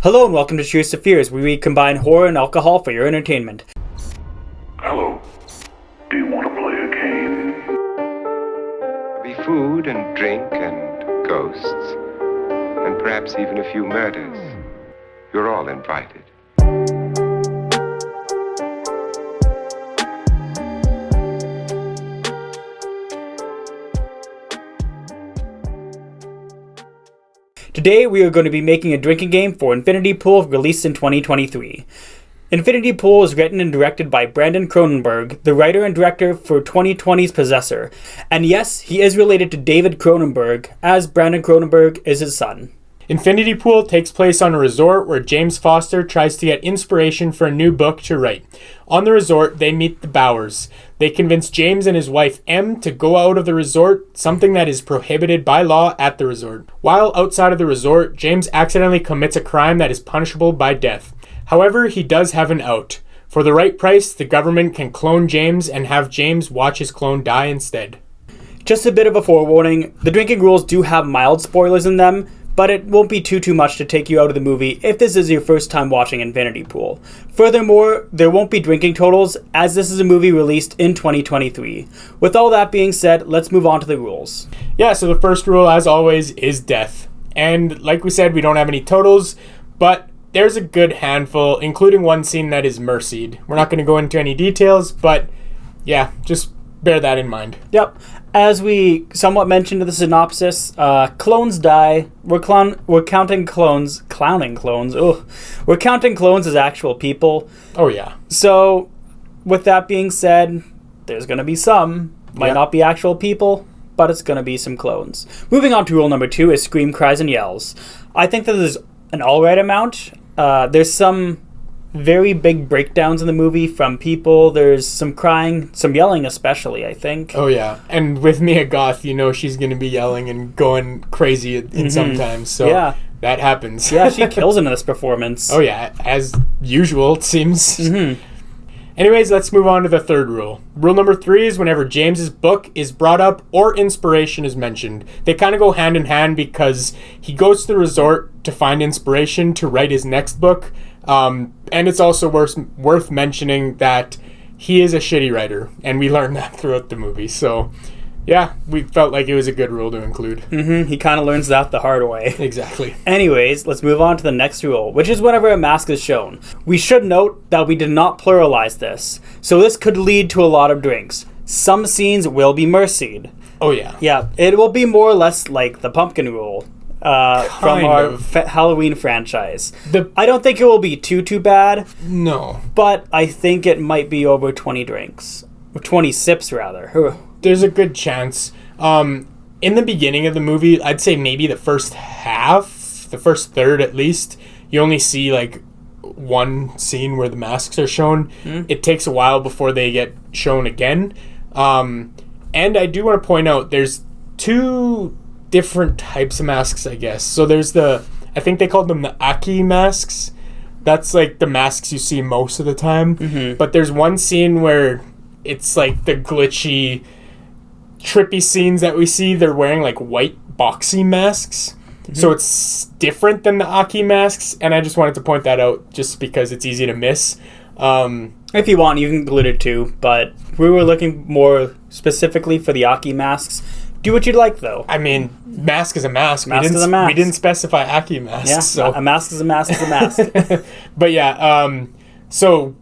Hello and welcome to Cheers to Fears, where we combine horror and alcohol for your entertainment. Hello. Do you want to play a game? Be food and drink and ghosts, and perhaps even a few murders. You're all invited. Today we are going to be making a drinking game for Infinity Pool, released in 2023. Infinity Pool is written and directed by Brandon Cronenberg, the writer and director for 2020's Possessor. And yes, he is related to David Cronenberg, as Brandon Cronenberg is his son. Infinity Pool takes place on a resort where James Foster tries to get inspiration for a new book to write. On the resort, they meet the Bowers. They convince James and his wife M to go out of the resort, something that is prohibited by law at the resort. While outside of the resort, James accidentally commits a crime that is punishable by death. However, he does have an out. For the right price, the government can clone James and have James watch his clone die instead. Just a bit of a forewarning, the drinking rules do have mild spoilers in them, but it won't be too much to take you out of the movie if this is your first time watching Infinity Pool. Furthermore, there won't be drinking totals, as this is a movie released in 2023. With all that being said, let's move on to the rules. Yeah, so the first rule, as always, is death. And like we said, we don't have any totals, but there's a good handful, including one scene that is mercied. We're not going to go into any details, but yeah, just bear that in mind. Yep. As we somewhat mentioned in the synopsis, clones die. We're counting clones. Clowning clones. Ugh. We're counting clones as actual people. Oh, yeah. So, with that being said, there's going to be some. Might not be actual people, but it's going to be some clones. Moving on to rule number 2 is scream, cries, and yells. I think that there's an alright amount. There's some very big breakdowns in the movie from people. There's some crying, some yelling especially, I think. Oh, yeah. And with Mia Goth, you know she's going to be yelling and going crazy in sometimes. So yeah. That happens. Yeah, she kills in this performance. Oh, yeah. As usual, it seems. Anyways, let's move on to the third rule. Rule number 3 is whenever James's book is brought up or inspiration is mentioned. They kind of go hand in hand because he goes to the resort to find inspiration to write his next book. And it's also worth mentioning that he is a shitty writer, and we learned that throughout the movie. So, yeah, we felt like it was a good rule to include. He kind of learns that the hard way. Exactly. Anyways, let's move on to the next rule, which is whenever a mask is shown. We should note that we did not pluralize this, so this could lead to a lot of drinks. Some scenes will be mercied. Oh, yeah. Yeah, it will be more or less like the pumpkin rule. From our Halloween franchise. I don't think it will be too bad. No. But I think it might be over 20 drinks. Or 20 sips, rather. There's a good chance. In the beginning of the movie, I'd say maybe the first half, the first third at least, you only see like one scene where the masks are shown. It takes a while before they get shown again. And I do want to point out there's 2 different types of masks, I guess. So there's I think they called them the Aki masks. That's like the masks you see most of the time. But there's one scene where it's like the glitchy, trippy scenes that we see. They're wearing like white boxy masks. So it's different than the Aki masks. And I just wanted to point that out just because it's easy to miss. If you want, you can include it too. But we were looking more specifically for the Aki masks. Do what you'd like, though. I mean, mask is a mask. Mask is a mask. We didn't specify Aki masks. Yeah, so. A mask is a mask is a mask. But yeah, so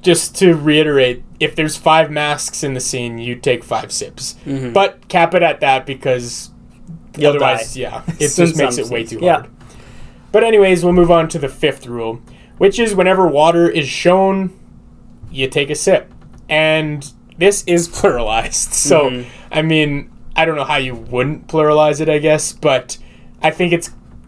just to reiterate, if there's 5 masks in the scene, you take 5 sips. But cap it at that because You'll otherwise, die. yeah, it just makes it way too Yeah. hard. But anyways, we'll move on to the 5th rule, which is whenever water is shown, you take a sip. And this is pluralized. So, I mean, I don't know how you wouldn't pluralize it, I guess, but I think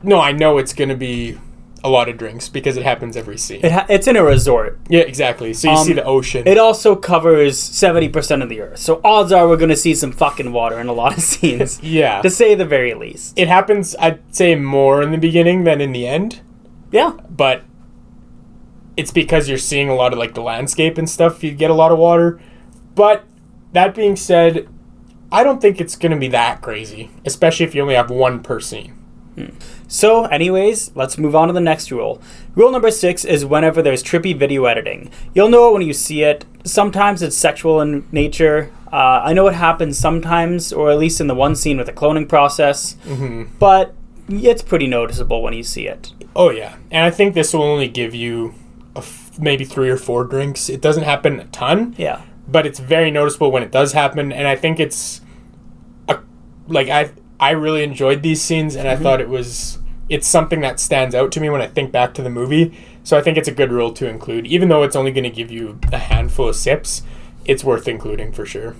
I know it's going to be a lot of drinks because it happens every scene. It's in a resort. Yeah, exactly. So you see the ocean. It also covers 70% of the earth. So odds are we're going to see some fucking water in a lot of scenes. Yeah. To say the very least. It happens, I'd say, more in the beginning than in the end. Yeah. But it's because you're seeing a lot of like the landscape and stuff. You get a lot of water. But that being said, I don't think it's going to be that crazy, especially if you only have one per scene. So, anyways, let's move on to the next rule. Rule number 6 is whenever there's trippy video editing. You'll know it when you see it. Sometimes it's sexual in nature. I know it happens sometimes, or at least in the one scene with the cloning process, but it's pretty noticeable when you see it. Oh, yeah. And I think this will only give you maybe 3 or 4 drinks. It doesn't happen a ton. Yeah. But it's very noticeable when it does happen, and I think it's... I really enjoyed these scenes, and I thought it's something that stands out to me when I think back to the movie. So I think it's a good rule to include. Even though it's only going to give you a handful of sips, it's worth including for sure.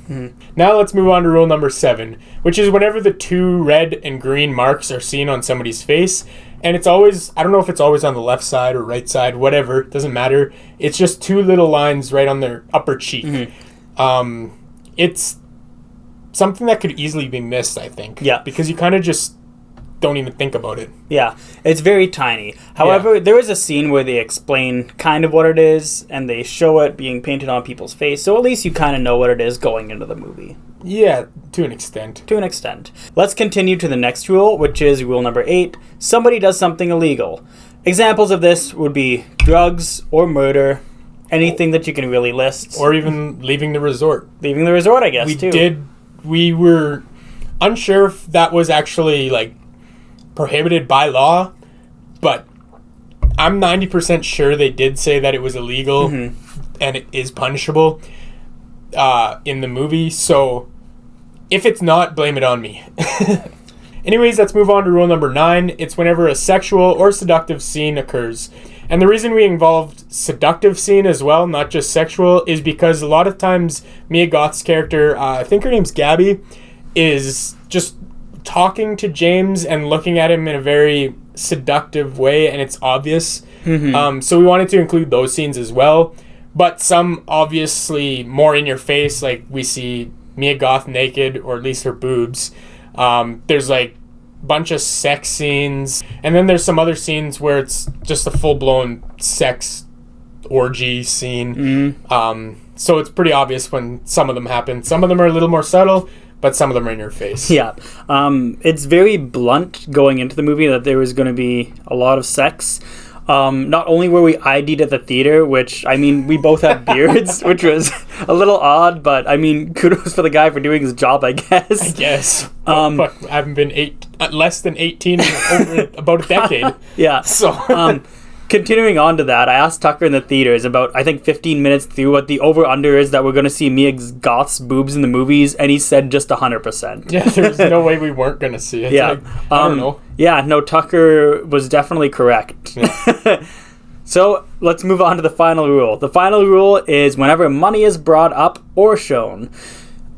Now let's move on to rule number 7, which is whenever the 2 red and green marks are seen on somebody's face, and it's always, I don't know if it's always on the left side or right side, whatever, it doesn't matter. It's just 2 little lines right on their upper cheek. It's something that could easily be missed, I think. Yeah. Because you kind of just don't even think about it. Yeah, it's very tiny. However, there is a scene where they explain kind of what it is, and they show it being painted on people's face, so at least you kind of know what it is going into the movie. Yeah, to an extent. To an extent. Let's continue to the next rule, which is rule number 8. Somebody does something illegal. Examples of this would be drugs or murder, anything that you can really list. Or even leaving the resort. Leaving the resort, I guess, too. We were unsure if that was actually, like, prohibited by law, but I'm 90% sure they did say that it was illegal and it is punishable in the movie, so if it's not, blame it on me. Anyways, let's move on to rule number 9. It's whenever a sexual or seductive scene occurs. And the reason we involved seductive scene as well, not just sexual, is because a lot of times Mia Goth's character, I think her name's Gabby, is just talking to James and looking at him in a very seductive way, and it's obvious. So we wanted to include those scenes as well, but some obviously more in your face, like we see Mia Goth naked, or at least her boobs. There's like a bunch of sex scenes, and then there's some other scenes where it's just a full-blown sex orgy scene. So it's pretty obvious when some of them happen. Some of them are a little more subtle, but some of them are in your face. Yeah. It's very blunt going into the movie that there was going to be a lot of sex. Not only were we ID'd at the theater, which, I mean, we both have beards, which was a little odd, but, I mean, kudos for the guy for doing his job, I guess. I guess. I haven't been less than 18 in over about a decade. Yeah. So... Continuing on to that, I asked Tucker in the theaters about, I think, 15 minutes through what the over-under is that we're going to see Mia Goth's boobs in the movies, and he said just 100%. Yeah, there was no way we weren't going to see it. Yeah. Like, I don't know. Yeah, no, Tucker was definitely correct. Yeah. So, let's move on to the final rule. The final rule is whenever money is brought up or shown.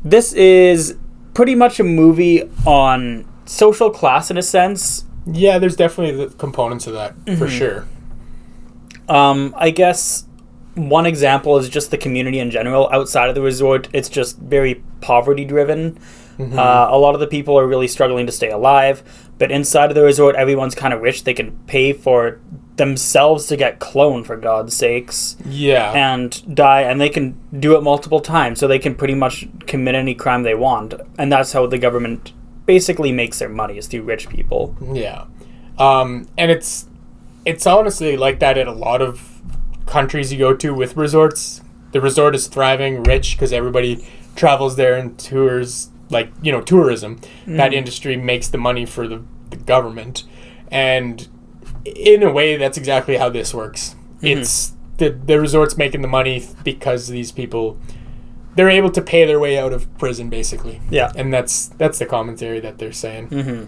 This is pretty much a movie on social class, in a sense. Yeah, there's definitely the components of that, for sure. I guess one example is just the community in general. Outside of the resort, it's just very poverty-driven. A lot of the people are really struggling to stay alive, but inside of the resort, everyone's kind of rich. They can pay for themselves to get cloned, for God's sakes. Yeah. And die, and they can do it multiple times, so they can pretty much commit any crime they want. And that's how the government basically makes their money, is through rich people. Yeah. And it's honestly like that in a lot of countries you go to with resorts. The resort is thriving, rich, because everybody travels there and tours, like, you know, tourism. That industry makes the money for the government. And in a way, that's exactly how this works. It's the resort's making the money because these people, they're able to pay their way out of prison, basically. Yeah. And that's the commentary that they're saying.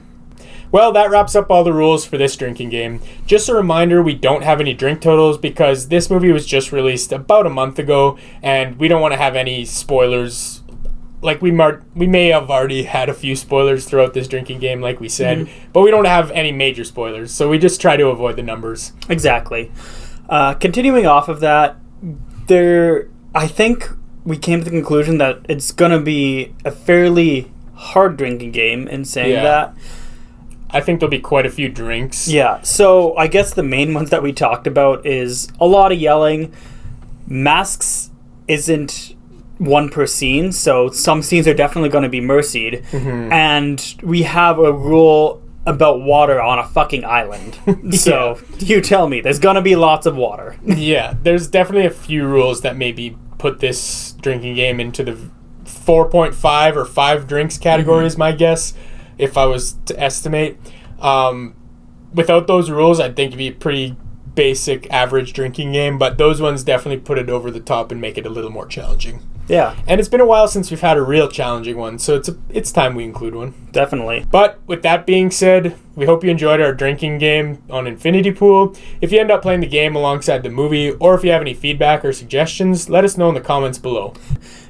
Well, that wraps up all the rules for this drinking game. Just a reminder, we don't have any drink totals because this movie was just released about a month ago, and we don't want to have any spoilers. Like, we may have already had a few spoilers throughout this drinking game, like we said, but we don't have any major spoilers, so we just try to avoid the numbers. Exactly. Continuing off of that, I think we came to the conclusion that it's going to be a fairly hard drinking game in saying that. I think there'll be quite a few drinks. Yeah, so I guess the main ones that we talked about is a lot of yelling. Masks isn't one per scene, so some scenes are definitely going to be mercied. And we have a rule about water on a fucking island. So, you tell me, there's gonna be lots of water. Yeah, there's definitely a few rules that maybe put this drinking game into the 4.5 or 5 drinks category is my guess, if I was to estimate. Without those rules, I think it'd be a pretty basic, average drinking game, but those ones definitely put it over the top and make it a little more challenging. Yeah. And it's been a while since we've had a real challenging one, so it's time we include one. Definitely. But with that being said, we hope you enjoyed our drinking game on Infinity Pool. If you end up playing the game alongside the movie, or if you have any feedback or suggestions, let us know in the comments below.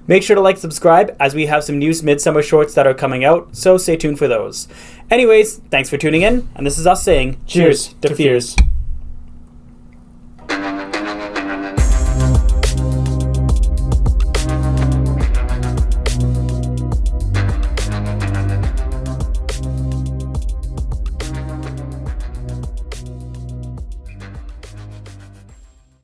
Make sure to like, subscribe, as we have some new Midsummer shorts that are coming out, so stay tuned for those. Anyways, thanks for tuning in, and this is us saying, cheers to fears.